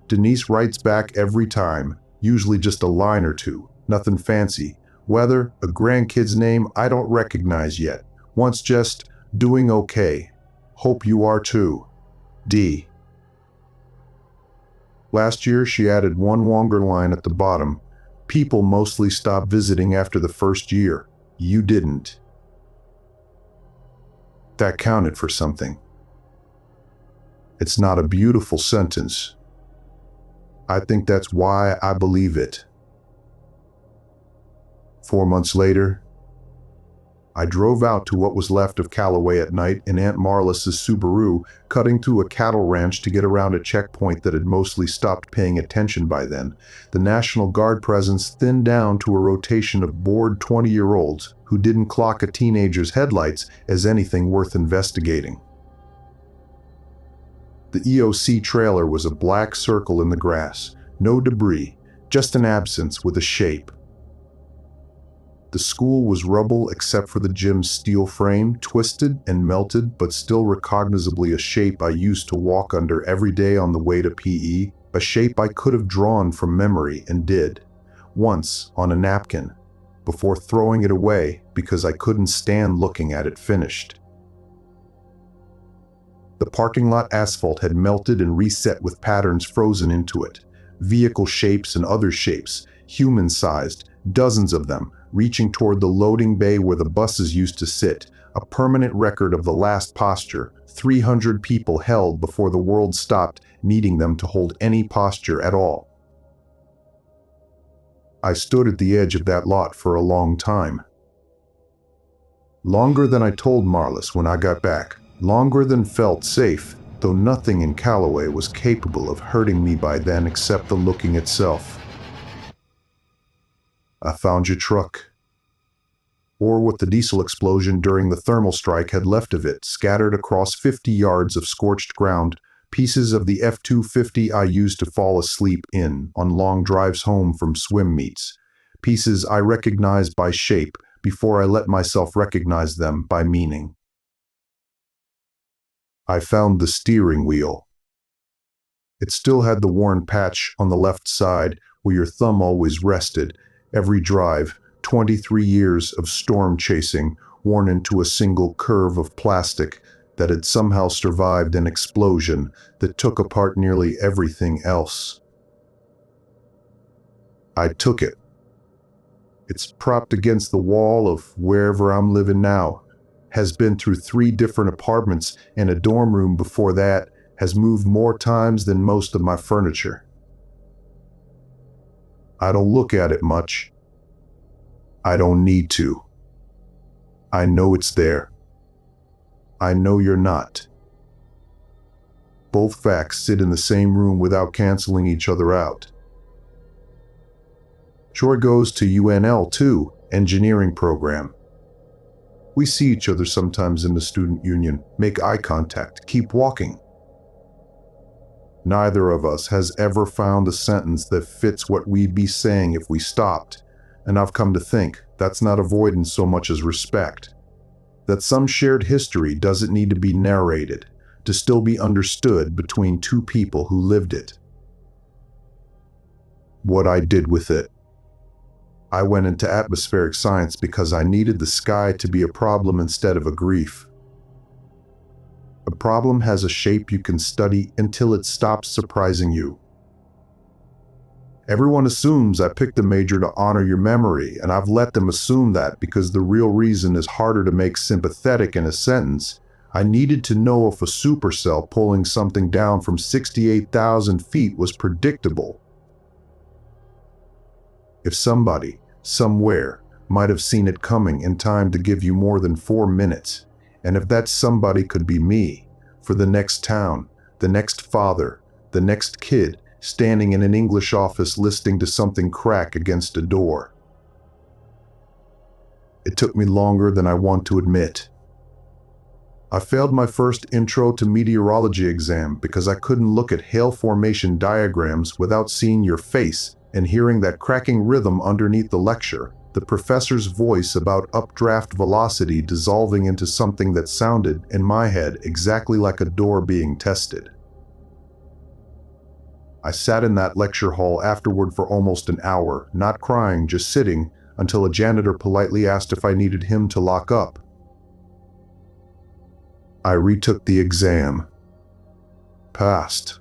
Denise writes back every time, usually just a line or two, nothing fancy. Whether a grandkid's name I don't recognize yet. Once just, doing okay. Hope you are too. D. Last year she added one longer line at the bottom. People mostly stop visiting after the first year. You didn't. That counted for something. It's not a beautiful sentence. I think that's why I believe it. 4 months later, I drove out to what was left of Callaway at night in Aunt Marlis's Subaru, cutting through a cattle ranch to get around a checkpoint that had mostly stopped paying attention by then. The National Guard presence thinned down to a rotation of bored 20-year-olds who didn't clock a teenager's headlights as anything worth investigating. The EOC trailer was a black circle in the grass, no debris, just an absence with a shape. The school was rubble except for the gym's steel frame, twisted and melted, but still recognizably a shape I used to walk under every day on the way to PE, a shape I could have drawn from memory and did, once on a napkin, before throwing it away because I couldn't stand looking at it finished. The parking lot asphalt had melted and reset with patterns frozen into it, vehicle shapes and other shapes, human-sized, dozens of them, reaching toward the loading bay where the buses used to sit, a permanent record of the last posture 300 people held before the world stopped needing them to hold any posture at all. I stood at the edge of that lot for a long time. Longer than I told Marlis when I got back, longer than felt safe, though nothing in Callaway was capable of hurting me by then except the looking itself. I found your truck. Or what the diesel explosion during the thermal strike had left of it, scattered across 50 yards of scorched ground, pieces of the F-250 I used to fall asleep in on long drives home from swim meets, pieces I recognized by shape before I let myself recognize them by meaning. I found the steering wheel. It still had the worn patch on the left side where your thumb always rested. Every drive, 23 years of storm chasing, worn into a single curve of plastic that had somehow survived an explosion that took apart nearly everything else. I took it. It's propped against the wall of wherever I'm living now, has been through 3 different apartments and a dorm room before that, has moved more times than most of my furniture. I don't look at it much. I don't need to. I know it's there. I know you're not. Both facts sit in the same room without canceling each other out. Troy goes to UNL too, engineering program. We see each other sometimes in the student union, make eye contact, keep walking. Neither of us has ever found a sentence that fits what we'd be saying if we stopped, and I've come to think that's not avoidance so much as respect. That some shared history doesn't need to be narrated, to still be understood between 2 people who lived it. What I did with it. I went into atmospheric science because I needed the sky to be a problem instead of a grief. A problem has a shape you can study until it stops surprising you. Everyone assumes I picked a major to honor your memory, and I've let them assume that because the real reason is harder to make sympathetic in a sentence. I needed to know if a supercell pulling something down from 68,000 feet was predictable. If somebody, somewhere, might have seen it coming in time to give you more than 4 minutes, and if that somebody could be me, for the next town, the next father, the next kid, standing in an English office listening to something crack against a door. It took me longer than I want to admit. I failed my first intro to meteorology exam because I couldn't look at hail formation diagrams without seeing your face and hearing that cracking rhythm underneath the lecture, the professor's voice about updraft velocity dissolving into something that sounded, in my head, exactly like a door being tested. I sat in that lecture hall afterward for almost an hour, not crying, just sitting, until a janitor politely asked if I needed him to lock up. I retook the exam. Passed.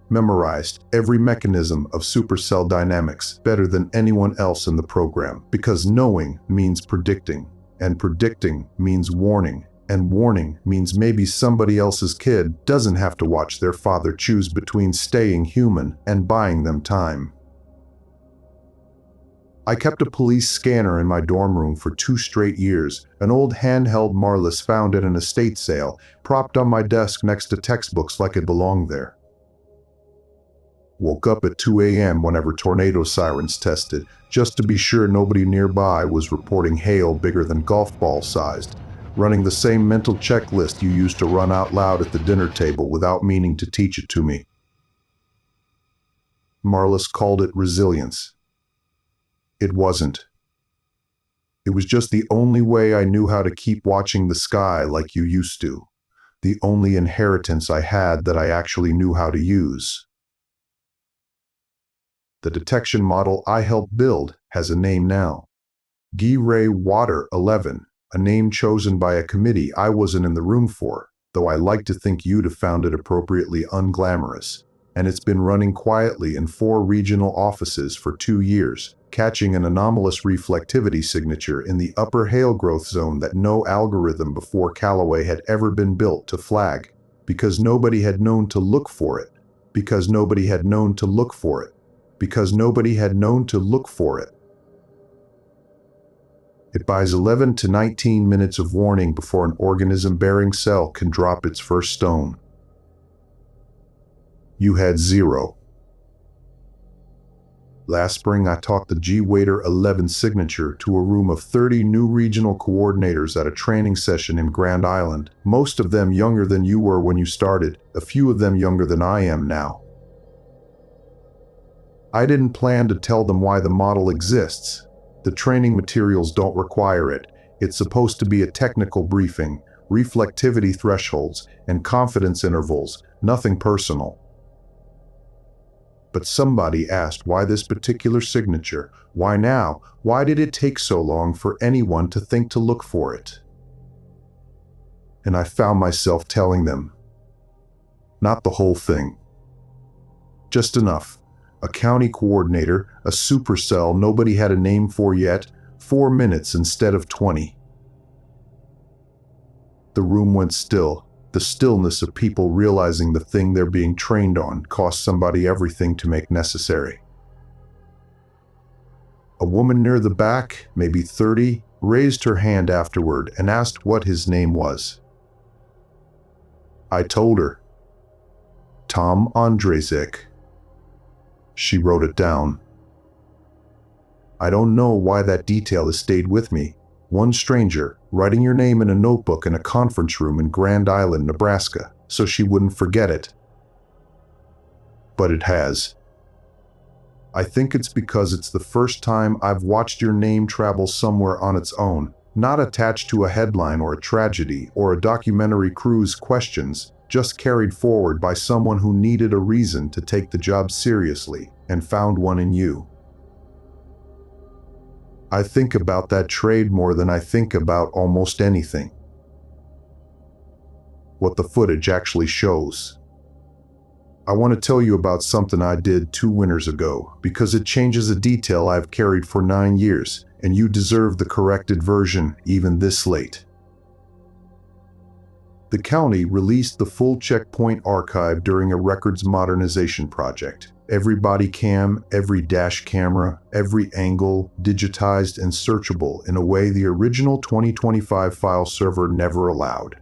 Memorized every mechanism of supercell dynamics better than anyone else in the program, because knowing means predicting, and predicting means warning, and warning means maybe somebody else's kid doesn't have to watch their father choose between staying human and buying them time. I kept a police scanner in my dorm room for 2 straight years, an old handheld Marlis found at an estate sale, propped on my desk next to textbooks like it belonged there. Woke up at 2 a.m. whenever tornado sirens tested, just to be sure nobody nearby was reporting hail bigger than golf ball sized, running the same mental checklist you used to run out loud at the dinner table without meaning to teach it to me. Marlis called it resilience. It wasn't. It was just the only way I knew how to keep watching the sky like you used to. The only inheritance I had that I actually knew how to use. The detection model I helped build has a name now. Guy Water 11, a name chosen by a committee I wasn't in the room for, though I like to think you'd have found it appropriately unglamorous. And it's been running quietly in 4 regional offices for 2 years, catching an anomalous reflectivity signature in the upper hail growth zone that no algorithm before Callaway had ever been built to flag, because nobody had known to look for it, because nobody had known to look for it, because nobody had known to look for it. It buys 11 to 19 minutes of warning before an organism-bearing cell can drop its first stone. You had 0. Last spring, I taught the G-Waiter 11 signature to a room of 30 new regional coordinators at a training session in Grand Island, most of them younger than you were when you started, a few of them younger than I am now. I didn't plan to tell them why the model exists. The training materials don't require it. It's supposed to be a technical briefing, reflectivity thresholds, and confidence intervals, nothing personal. But somebody asked why this particular signature, why now, why did it take so long for anyone to think to look for it? And I found myself telling them. Not the whole thing. Just enough. A county coordinator, a supercell nobody had a name for yet, 4 minutes instead of 20. The room went still. The stillness of people realizing the thing they're being trained on cost somebody everything to make necessary. A woman near the back, maybe 30, raised her hand afterward and asked what his name was. I told her. Tom Ondracek. She wrote it down. I don't know why that detail has stayed with me. One stranger, writing your name in a notebook in a conference room in Grand Island, Nebraska, so she wouldn't forget it. But it has. I think it's because it's the first time I've watched your name travel somewhere on its own, not attached to a headline or a tragedy or a documentary crew's questions, just carried forward by someone who needed a reason to take the job seriously and found one in you. I think about that trade more than I think about almost anything. What the footage actually shows. I want to tell you about something I did 2 winters ago, because it changes a detail I've carried for 9 years, and you deserve the corrected version even this late. The county released the full checkpoint archive during a records modernization project. Every body cam, every dash camera, every angle, digitized and searchable in a way the original 2025 file server never allowed.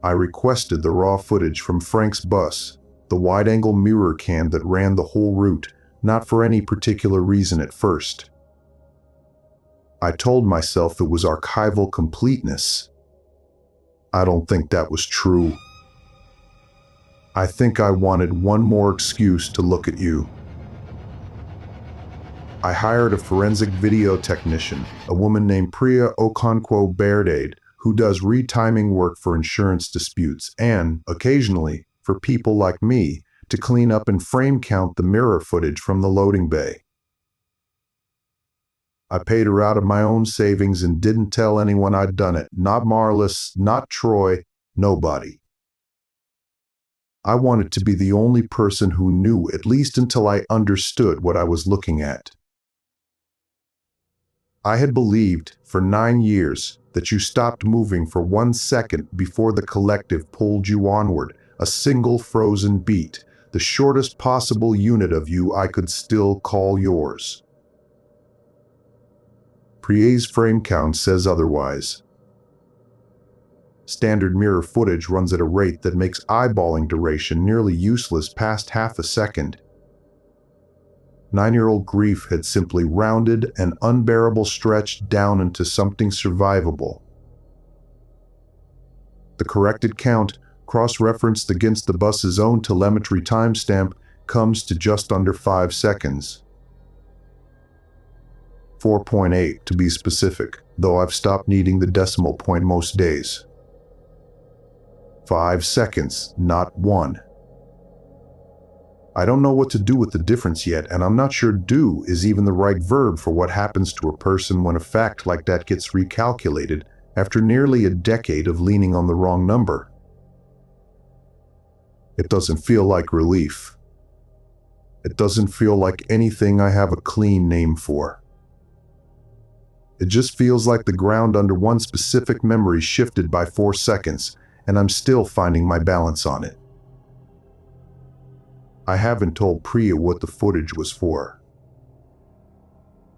I requested the raw footage from Frank's bus, the wide-angle mirror cam that ran the whole route, not for any particular reason at first. I told myself it was archival completeness. I don't think that was true. I think I wanted one more excuse to look at you. I hired a forensic video technician, a woman named Priya Okonkwo-Berdade, who does retiming work for insurance disputes and, occasionally, for people like me, to clean up and frame count the mirror footage from the loading bay. I paid her out of my own savings and didn't tell anyone I'd done it, not Marlis, not Troy, nobody. I wanted to be the only person who knew, at least until I understood what I was looking at. I had believed, for 9 years, that you stopped moving for 1 second before the collective pulled you onward, a single frozen beat, the shortest possible unit of you I could still call yours. Pria's frame count says otherwise. Standard mirror footage runs at a rate that makes eyeballing duration nearly useless past half a second. 9-year-old grief had simply rounded an unbearable stretch down into something survivable. The corrected count, cross-referenced against the bus's own telemetry timestamp, comes to just under 5 seconds. 4.8 to be specific, though I've stopped needing the decimal point most days. 5 seconds, not 1. I don't know what to do with the difference yet, and I'm not sure do is even the right verb for what happens to a person when a fact like that gets recalculated after nearly a decade of leaning on the wrong number. It doesn't feel like relief. It doesn't feel like anything I have a clean name for. It just feels like the ground under one specific memory shifted by 4 seconds, and I'm still finding my balance on it. I haven't told Priya what the footage was for.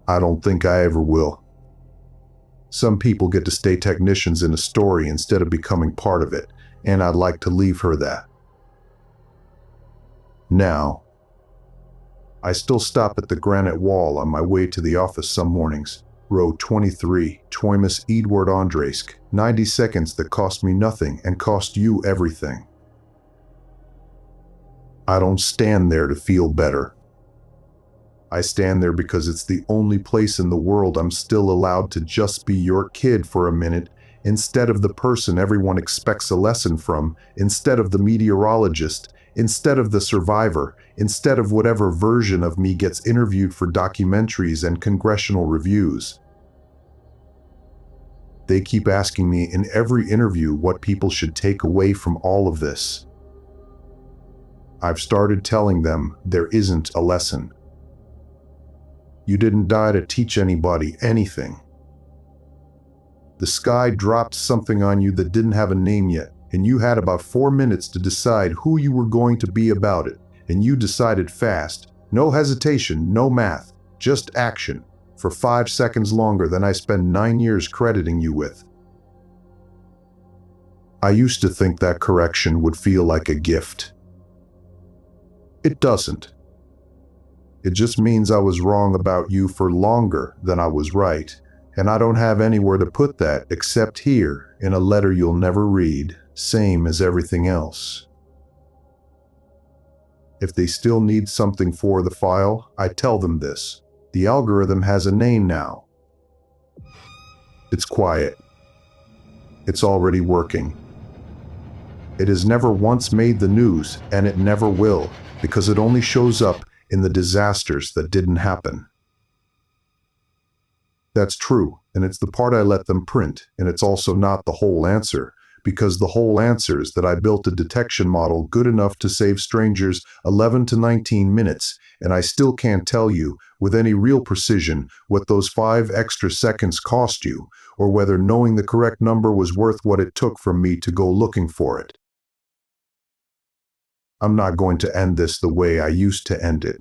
I don't think I ever will. Some people get to stay technicians in a story instead of becoming part of it, and I'd like to leave her that. Now, I still stop at the granite wall on my way to the office some mornings. Row 23, Tom Ondracek, 90 seconds that cost me nothing and cost you everything. I don't stand there to feel better. I stand there because it's the only place in the world I'm still allowed to just be your kid for a minute, instead of the person everyone expects a lesson from, instead of the meteorologist, instead of the survivor, instead of whatever version of me gets interviewed for documentaries and congressional reviews. They keep asking me in every interview what people should take away from all of this. I've started telling them there isn't a lesson. You didn't die to teach anybody anything. The sky dropped something on you that didn't have a name yet, and you had about 4 minutes to decide who you were going to be about it, and you decided fast. No hesitation, no math, just action, for 5 seconds longer than I spent 9 years crediting you with. I used to think that correction would feel like a gift. It doesn't. It just means I was wrong about you for longer than I was right, and I don't have anywhere to put that except here in a letter you'll never read, same as everything else. If they still need something for the file, I tell them this. The algorithm has a name now. It's quiet. It's already working. It has never once made the news, and it never will, because it only shows up in the disasters that didn't happen. That's true, and it's the part I let them print, and it's also not the whole answer, because the whole answer is that I built a detection model good enough to save strangers 11 to 19 minutes, and I still can't tell you with any real precision what those 5 extra seconds cost you, or whether knowing the correct number was worth what it took from me to go looking for it. I'm not going to end this the way I used to end it.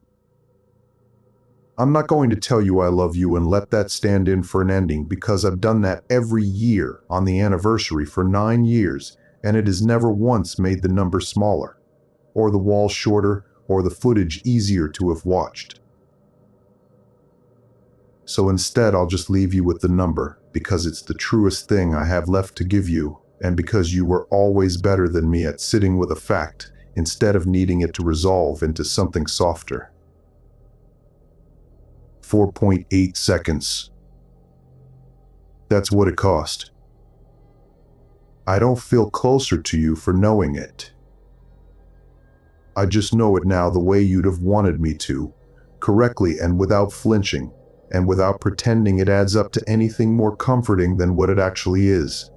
I'm not going to tell you I love you and let that stand in for an ending, because I've done that every year on the anniversary for 9 years, and it has never once made the number smaller, or the wall shorter, or the footage easier to have watched. So instead, I'll just leave you with the number, because it's the truest thing I have left to give you, and because you were always better than me at sitting with a fact, instead of needing it to resolve into something softer. 4.8 seconds. That's what it cost. I don't feel closer to you for knowing it. I just know it now the way you'd have wanted me to, correctly and without flinching, and without pretending it adds up to anything more comforting than what it actually is.